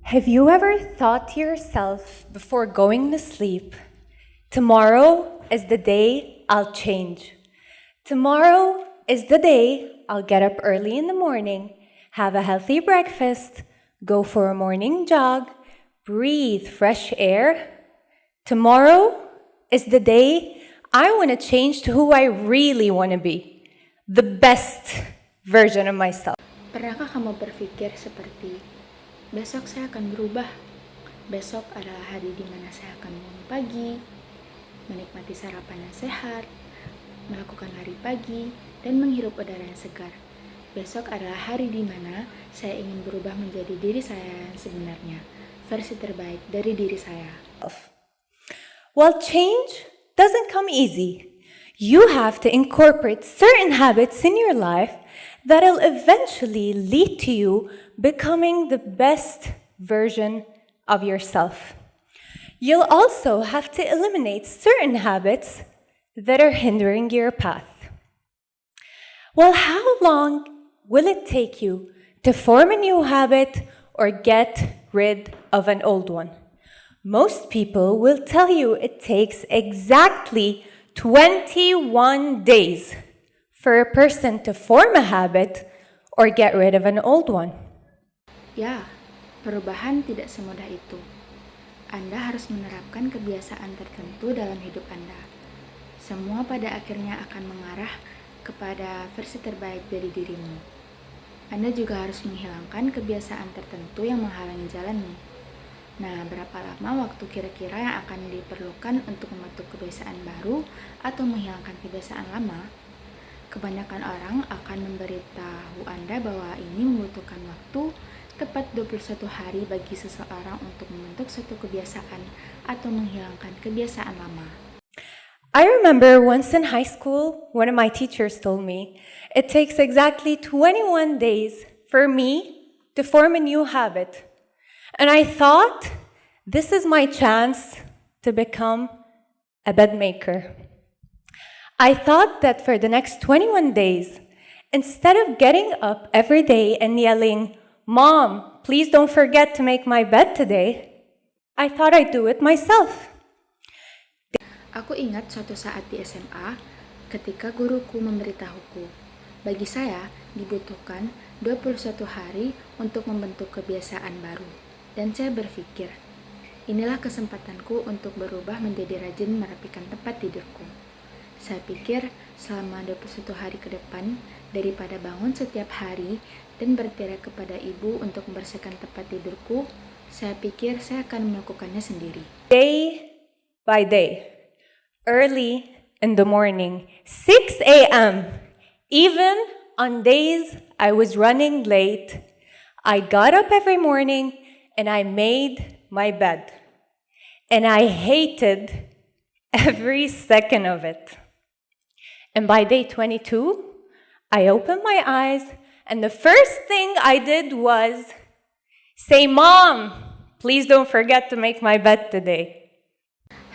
Have you ever thought to yourself before going to sleep, tomorrow is the day I'll change. Tomorrow is the day I'll get up early in the morning, have a healthy breakfast, go for a morning jog, breathe fresh air. Tomorrow is the day I want to change to who I really want to be, the best version of myself. Pernahkah kamu berpikir seperti, besok saya akan berubah? Besok adalah hari di mana saya akan bangun pagi, menikmati sarapan yang sehat, melakukan lari pagi, dan menghirup udara yang segar. Besok adalah hari di mana saya ingin berubah menjadi diri saya yang sebenarnya, versi terbaik dari diri saya. Well, change doesn't come easy. You have to incorporate certain habits in your life that'll eventually lead to you becoming the best version of yourself. You'll also have to eliminate certain habits that are hindering your path. Well, how long will it take you to form a new habit or get rid of an old one? Most people will tell you it takes exactly 21 days for a person to form a habit or get rid of an old one. Ya, perubahan tidak semudah itu. Anda harus menerapkan kebiasaan tertentu dalam hidup Anda. Semua pada akhirnya akan mengarah kepada versi terbaik dari dirimu. Anda juga harus menghilangkan kebiasaan tertentu yang menghalangi jalanmu. Nah, berapa lama waktu kira-kira yang akan diperlukan untuk membentuk kebiasaan baru atau menghilangkan kebiasaan lama? Kebanyakan orang akan memberitahu Anda bahwa ini membutuhkan waktu tepat 21 hari bagi seseorang untuk membentuk suatu kebiasaan atau menghilangkan kebiasaan lama. I remember once in high school, one of my teachers told me, it takes exactly 21 days for me to form a new habit. And I thought, this is my chance to become a bed maker. I thought that for the next 21 days, instead of getting up every day and yelling, "Mom, please don't forget to make my bed today," I thought I'd do it myself. Aku ingat suatu saat di SMA, ketika guruku memberitahuku, bagi saya dibutuhkan 21 hari untuk membentuk kebiasaan baru. Dan saya berpikir, inilah kesempatanku untuk berubah menjadi rajin merapikan tempat tidurku. Saya pikir selama 21 hari ke depan, daripada bangun setiap hari dan berteriak kepada ibu untuk membersihkan tempat tidurku, saya pikir saya akan melakukannya sendiri. Day by day, early in the morning, 6 a.m., even on days I was running late, I got up every morning and I made my bed. And I hated every second of it. And by day 22, I opened my eyes and the first thing I did was say, "Mom, please don't forget to make my bed today."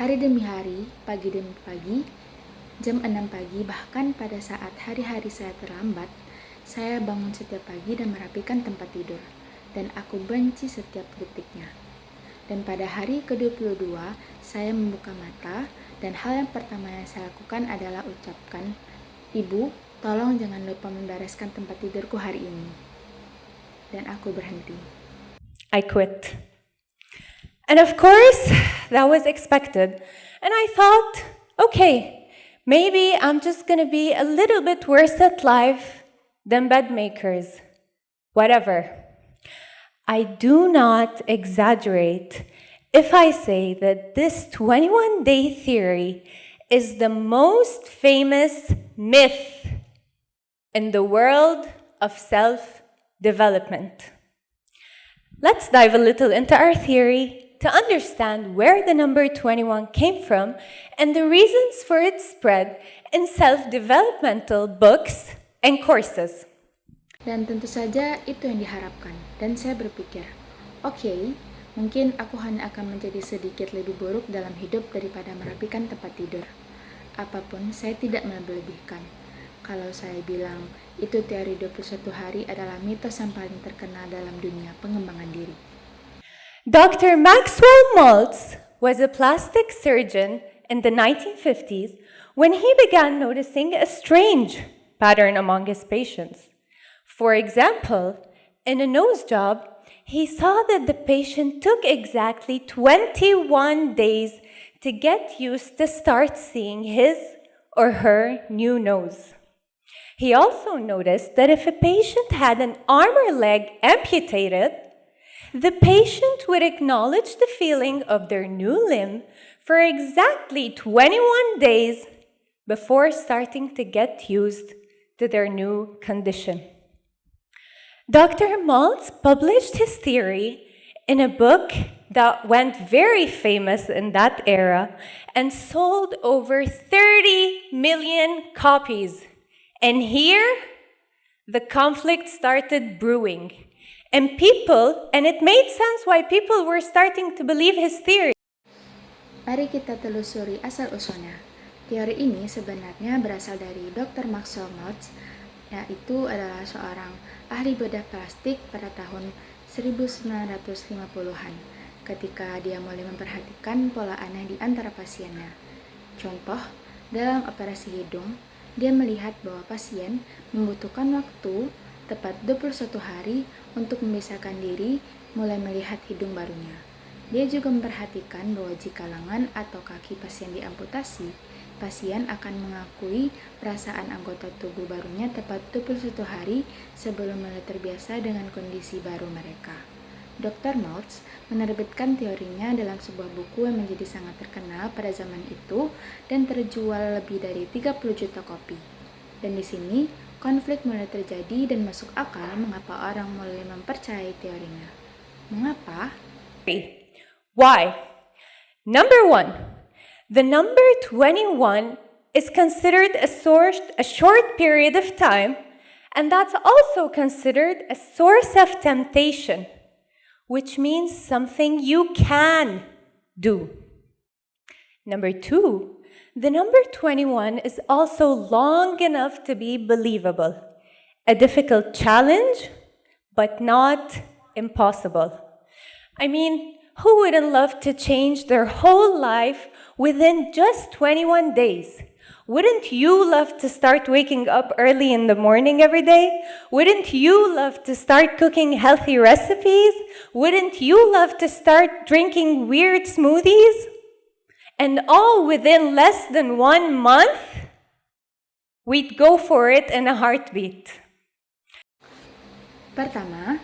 Hari demi hari, pagi demi pagi, jam 6 pagi, bahkan pada saat hari-hari saya terlambat, saya bangun setiap pagi dan merapikan tempat tidur. Dan aku benci setiap detiknya. Dan pada hari ke-22, saya membuka mata dan hal yang pertama yang saya lakukan adalah ucapkan, "Ibu, tolong jangan lupa membereskan tempat tidurku hari ini." Dan aku berhenti. I quit. And of course, that was expected. And I thought, okay, maybe I'm just gonna be a little bit worse at life than bed makers. Whatever. I do not exaggerate if I say that this 21-day theory is the most famous myth in the world of self-development. Let's dive a little into our theory to understand where the number 21 came from and the reasons for its spread in self-developmental books and courses. Dan tentu saja itu yang diharapkan. Dan saya berpikir, oke, mungkin aku hanya akan menjadi sedikit lebih buruk dalam hidup daripada merapikan tempat tidur. Apapun, saya tidak melebih-lebihkan. Kalau saya bilang, itu teori 21 hari adalah mitos yang paling terkenal dalam dunia pengembangan diri. Dr. Maxwell Maltz was a plastic surgeon in the 1950s when he began noticing a strange pattern among his patients. For example, in a nose job, he saw that the patient took exactly 21 days to get used to start seeing his or her new nose. He also noticed that if a patient had an arm or leg amputated, the patient would acknowledge the feeling of their new limb for exactly 21 days before starting to get used to their new condition. Dr. Maltz published his theory in a book that went very famous in that era and sold over 30 million copies. And here, the conflict started brewing. And it made sense why people were starting to believe his theory. Mari kita telusuri asal-usulnya. Teori ini sebenarnya berasal dari Dr. Maxwell Maltz, yaitu adalah seorang ahli bedah plastik pada tahun 1950-an, ketika dia mulai memperhatikan pola aneh di antara pasiennya. Contoh, dalam operasi hidung, dia melihat bahwa pasien membutuhkan waktu tepat 21 hari untuk memisahkan diri mulai melihat hidung barunya. Dia juga memperhatikan bahwa jika lengan atau kaki pasien diamputasi, pasien akan mengakui perasaan anggota tubuh barunya tepat 21 hari sebelum mulai terbiasa dengan kondisi baru mereka. Dr. Maltz menerbitkan teorinya dalam sebuah buku yang menjadi sangat terkenal pada zaman itu dan terjual lebih dari 30 juta kopi. Dan di sini, konflik mulai terjadi dan masuk akal mengapa orang mulai mempercayai teorinya. Mengapa? Why? Number 1, the number 21 is considered a short period of time, and that's also considered a source of temptation, which means something you can do. Number 2, the number 21 is also long enough to be believable, a difficult challenge, but not impossible. I mean, who wouldn't love to change their whole life within just 21 days? Wouldn't you love to start waking up early in the morning every day? Wouldn't you love to start cooking healthy recipes? Wouldn't you love to start drinking weird smoothies? And all within less than 1 month? We'd go for it in a heartbeat. Pertama,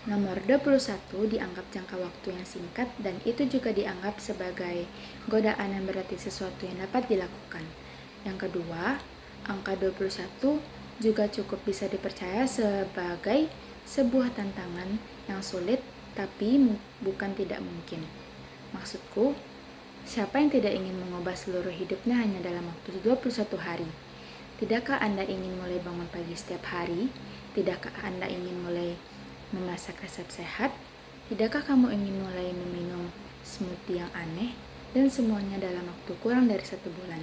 nomor 21 dianggap jangka waktu yang singkat dan itu juga dianggap sebagai godaan yang berarti sesuatu yang dapat dilakukan. Yang kedua, angka 21 juga cukup bisa dipercaya sebagai sebuah tantangan yang sulit tapi bukan tidak mungkin. Maksudku, siapa yang tidak ingin mengubah seluruh hidupnya hanya dalam waktu 21 hari? Tidakkah Anda ingin mulai bangun pagi setiap hari? Tidakkah Anda ingin mulai memasak resep sehat? Tidakkah kamu ingin mulai meminum smoothie yang aneh? Dan semuanya dalam waktu kurang dari 1 bulan.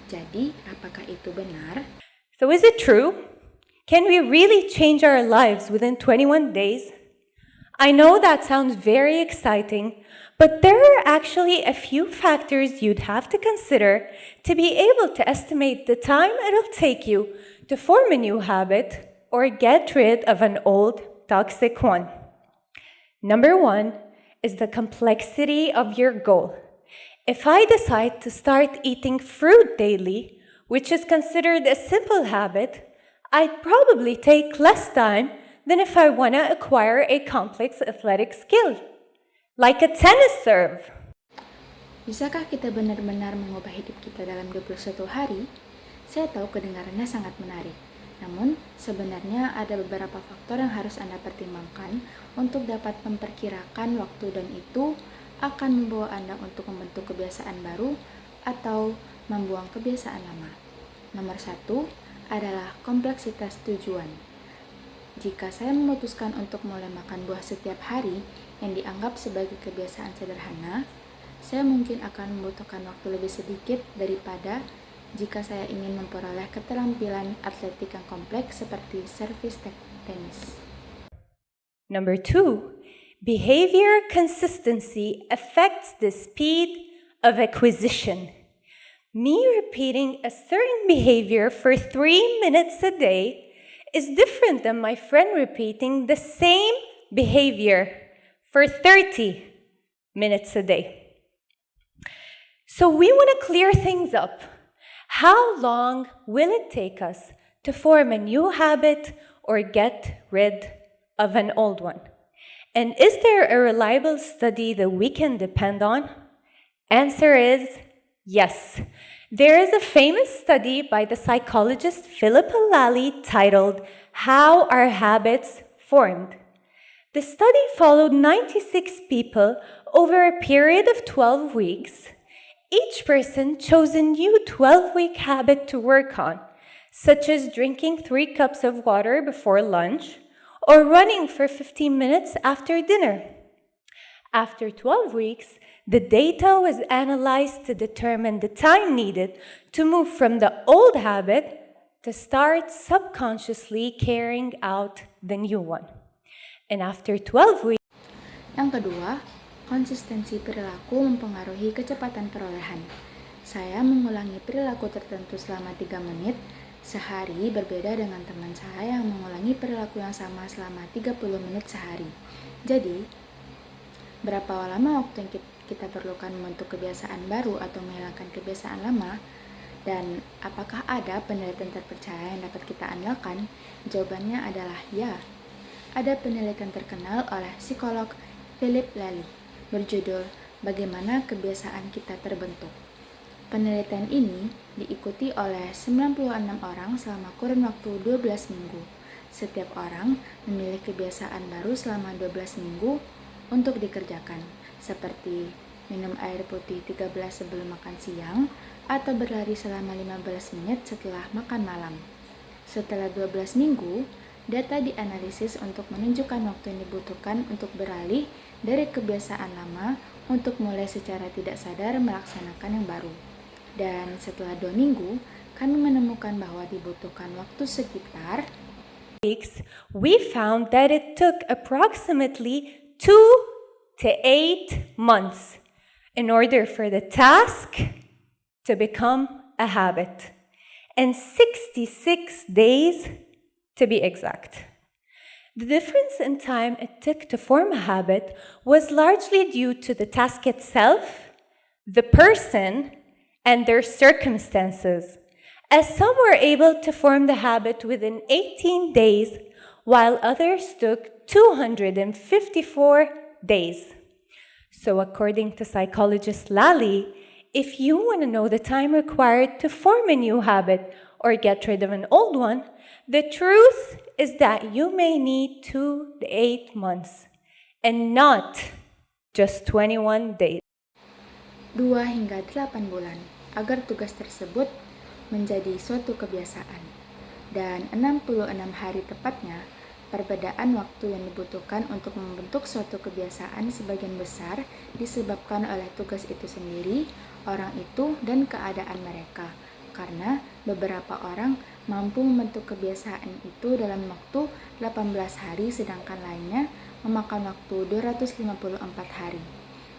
Jadi, apakah itu benar? So is it true? Can we really change our lives within 21 days? I know that sounds very exciting, but there are actually a few factors you'd have to consider to be able to estimate the time it'll take you to form a new habit or get rid of an old, toxic one. Number 1 is the complexity of your goal. If I decide to start eating fruit daily, which is considered a simple habit, I'd probably take less time than if I want to acquire a complex athletic skill, like a tennis serve. Bisakah kita benar-benar mengubah hidup kita dalam 21 hari? Saya tahu kedengarannya sangat menarik. Namun, sebenarnya ada beberapa faktor yang harus Anda pertimbangkan untuk dapat memperkirakan waktu dan itu akan membawa Anda untuk membentuk kebiasaan baru atau membuang kebiasaan lama. Nomor 1 adalah kompleksitas tujuan. Jika saya memutuskan untuk mulai makan buah setiap hari yang dianggap sebagai kebiasaan sederhana, saya mungkin akan membutuhkan waktu lebih sedikit daripada jika saya ingin memperoleh keterampilan atletik yang kompleks seperti servis tenis. Number 2, behavior consistency affects the speed of acquisition. Me repeating a certain behavior for 3 minutes a day is different than my friend repeating the same behavior for 30 minutes a day. So we want to clear things up. How long will it take us to form a new habit or get rid of an old one? And is there a reliable study that we can depend on? Answer is yes. There is a famous study by the psychologist Philip Lally titled How Are Habits Formed? The study followed 96 people over a period of 12 weeks. Each person chose a new 12-week habit to work on, such as drinking 3 cups of water before lunch or running for 15 minutes after dinner. After 12 weeks, the data was analyzed to determine the time needed to move from the old habit to start subconsciously carrying out the new one. And after 12 weeks, Yang kedua, konsistensi perilaku mempengaruhi kecepatan perolehan. Saya mengulangi perilaku tertentu selama 3 menit sehari berbeda dengan teman saya yang mengulangi perilaku yang sama selama 30 menit sehari. Jadi, berapa lama waktu yang kita perlukan membentuk kebiasaan baru atau menghilangkan kebiasaan lama? Dan apakah ada penelitian terpercaya yang dapat kita andalkan? Jawabannya adalah ya. Ada penelitian terkenal oleh psikolog Philip Lally berjudul Bagaimana Kebiasaan Kita Terbentuk. Penelitian ini diikuti oleh 96 orang selama kurun waktu 12 minggu. Setiap orang memilih kebiasaan baru selama 12 minggu untuk dikerjakan, seperti minum air putih 13 sebelum makan siang atau berlari selama 15 menit setelah makan malam. Setelah 12 minggu, data dianalisis untuk menunjukkan waktu yang dibutuhkan untuk beralih dari kebiasaan lama untuk mulai secara tidak sadar melaksanakan yang baru. Dan setelah 2 minggu, kami menemukan bahwa dibutuhkan waktu sekitar weeks, we found that it took approximately 2 to 8 months in order for the task to become a habit, and 66 days to be exact. The difference in time it took to form a habit was largely due to the task itself, the person, and their circumstances, as some were able to form the habit within 18 days, while others took 254 days. So according to psychologist Lally, if you want to know the time required to form a new habit or get rid of an old one, the truth is that you may need 2 to 8 months and not just 21 days. 2 hingga 8 bulan agar tugas tersebut menjadi suatu kebiasaan. Dan 66 hari tepatnya, perbedaan waktu yang dibutuhkan untuk membentuk suatu kebiasaan sebagian besar disebabkan oleh tugas itu sendiri, orang itu, dan keadaan mereka. Karena beberapa orang mampu membentuk kebiasaan itu dalam waktu 18 hari sedangkan lainnya memakan waktu 254 hari.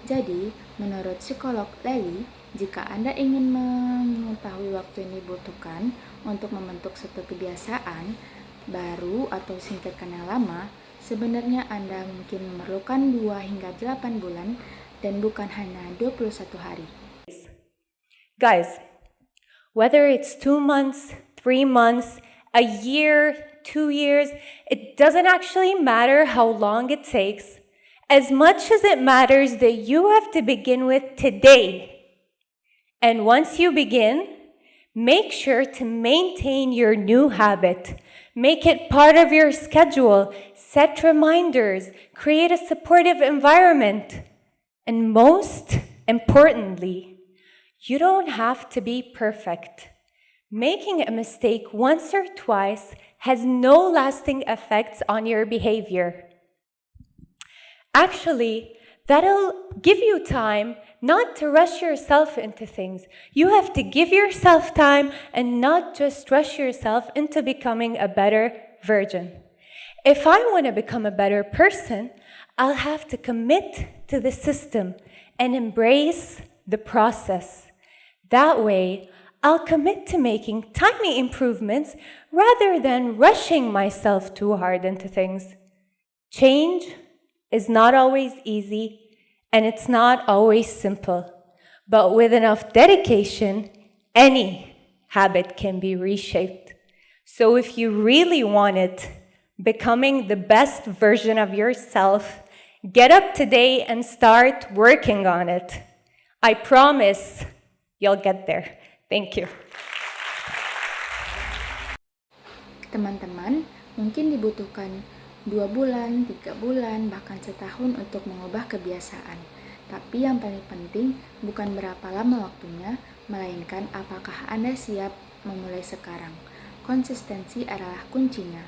Jadi, menurut psikolog Lally, jika Anda ingin mengetahui waktu yang dibutuhkan untuk membentuk suatu kebiasaan baru atau singkirkan yang lama, sebenarnya Anda mungkin memerlukan 2 hingga 8 bulan dan bukan hanya 21 hari. Guys, whether it's 2 months, 3 months, a year, 2 years, it doesn't actually matter how long it takes, as much as it matters that you have to begin with today. And once you begin, make sure to maintain your new habit. Make it part of your schedule, set reminders, create a supportive environment. And most importantly, you don't have to be perfect. Making a mistake once or twice has no lasting effects on your behavior. Actually, that'll give you time not to rush yourself into things. You have to give yourself time and not just rush yourself into becoming a better version. If I want to become a better person, I'll have to commit to the system and embrace the process. That way, I'll commit to making tiny improvements rather than rushing myself too hard into things. Change is not always easy, and it's not always simple. But with enough dedication, any habit can be reshaped. So if you really want it, becoming the best version of yourself, get up today and start working on it. I promise you'll get there. Thank you. Teman-teman, mungkin dibutuhkan 2 bulan, 3 bulan, bahkan setahun untuk mengubah kebiasaan. Tapi yang paling penting bukan berapa lama waktunya, melainkan apakah Anda siap memulai sekarang. Konsistensi adalah kuncinya.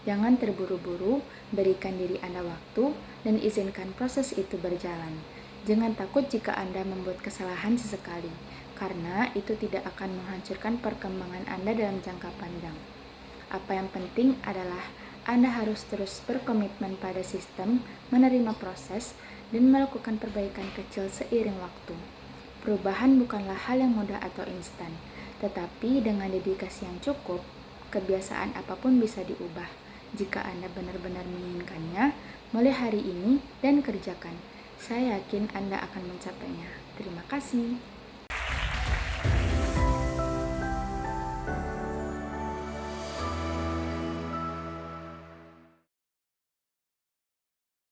Jangan terburu-buru, berikan diri Anda waktu, dan izinkan proses itu berjalan. Jangan takut jika Anda membuat kesalahan sesekali, karena itu tidak akan menghancurkan perkembangan Anda dalam jangka panjang. Apa yang penting adalah Anda harus terus berkomitmen pada sistem, menerima proses, dan melakukan perbaikan kecil seiring waktu. Perubahan bukanlah hal yang mudah atau instan, tetapi dengan dedikasi yang cukup, kebiasaan apapun bisa diubah. Jika Anda benar-benar menginginkannya, mulai hari ini dan kerjakan. Saya yakin Anda akan mencapainya. Terima kasih.